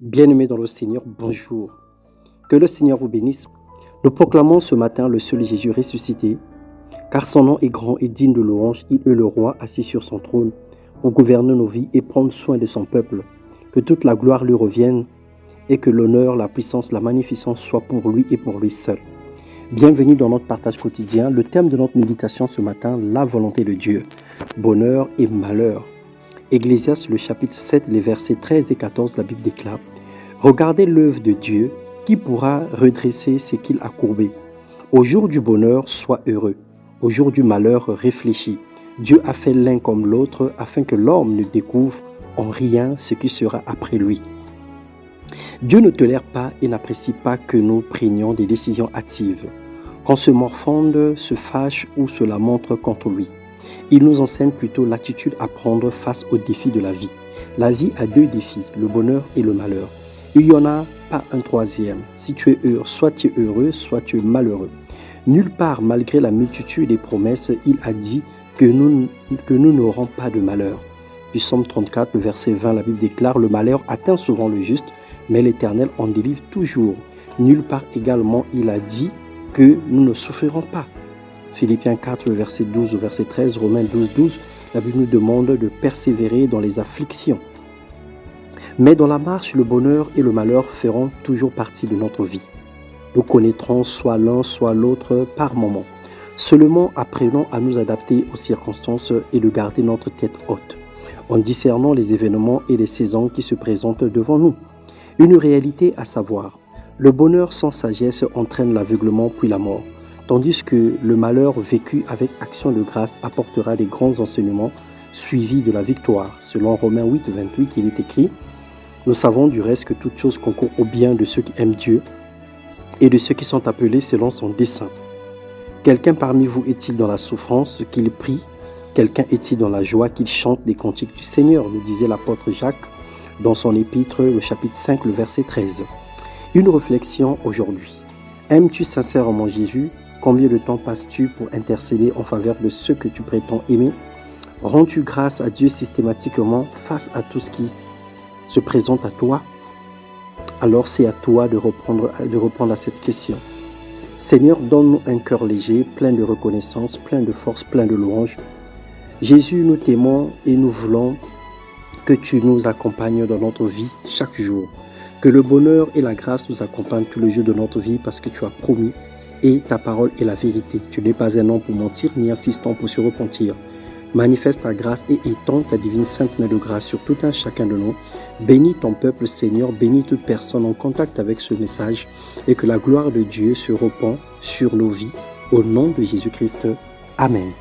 Bien-aimés dans le Seigneur, bonjour. Que le Seigneur vous bénisse. Nous proclamons ce matin le seul Jésus ressuscité, car son nom est grand et digne de louange. Il est le roi assis sur son trône pour gouverner nos vies et prendre soin de son peuple. Que toute la gloire lui revienne et que l'honneur, la puissance, la magnificence soient pour lui et pour lui seul. Bienvenue dans notre partage quotidien. Le thème de notre méditation ce matin, la volonté de Dieu, bonheur et malheur. Ecclésiaste, le chapitre 7, les versets 13 et 14, la Bible déclare: regardez l'œuvre de Dieu, qui pourra redresser ce qu'il a courbé. Au jour du bonheur, sois heureux. Au jour du malheur, réfléchis. Dieu a fait l'un comme l'autre, afin que l'homme ne découvre en rien ce qui sera après lui. Dieu ne tolère pas et n'apprécie pas que nous prenions des décisions hâtives, qu'on se morfonde, se fâche ou se lamente contre lui. Il nous enseigne plutôt l'attitude à prendre face aux défis de la vie. La vie a deux défis, le bonheur et le malheur. Il n'y en a pas un troisième. Si tu es heureux, soit tu es heureux, soit tu es malheureux. Nulle part, malgré la multitude des promesses, il a dit que nous n'aurons pas de malheur. Du Psaume 34, le verset 20, la Bible déclare: le malheur atteint souvent le juste, mais l'Éternel en délivre toujours. Nulle part également, il a dit que nous ne souffrirons pas. Philippiens 4, le verset 12 au verset 13, Romains 12, 12, la Bible nous demande de persévérer dans les afflictions. Mais dans la marche, le bonheur et le malheur feront toujours partie de notre vie. Nous connaîtrons soit l'un, soit l'autre par moment. Seulement apprenons à nous adapter aux circonstances et de garder notre tête haute, en discernant les événements et les saisons qui se présentent devant nous. Une réalité à savoir: le bonheur sans sagesse entraîne l'aveuglement puis la mort, tandis que le malheur vécu avec action de grâce apportera des grands enseignements suivis de la victoire. Selon Romains 8, 28, il est écrit: nous savons du reste que toute chose concourt au bien de ceux qui aiment Dieu et de ceux qui sont appelés selon son dessein. Quelqu'un parmi vous est-il dans la souffrance, qu'il prie? Quelqu'un est-il dans la joie, qu'il chante des cantiques du Seigneur? Nous disait l'apôtre Jacques dans son épître, le chapitre 5, le verset 13. Une réflexion aujourd'hui. Aimes-tu sincèrement Jésus? Combien de temps passes-tu pour intercéder en faveur de ceux que tu prétends aimer? Rends-tu grâce à Dieu systématiquement face à tout ce qui se présente à toi? Alors c'est à toi de répondre à cette question. Seigneur, donne-nous un cœur léger, plein de reconnaissance, plein de force, plein de louange. Jésus, nous t'aimons et nous voulons que tu nous accompagnes dans notre vie chaque jour. Que le bonheur et la grâce nous accompagnent tous les jours de notre vie, parce que tu as promis et ta parole est la vérité. Tu n'es pas un homme pour mentir, ni un fiston pour se repentir. Manifeste ta grâce et étends ta divine sainte main de grâce sur tout un chacun de nous. Bénis ton peuple, Seigneur, bénis toute personne en contact avec ce message, et que la gloire de Dieu se répand sur nos vies. Au nom de Jésus-Christ. Amen.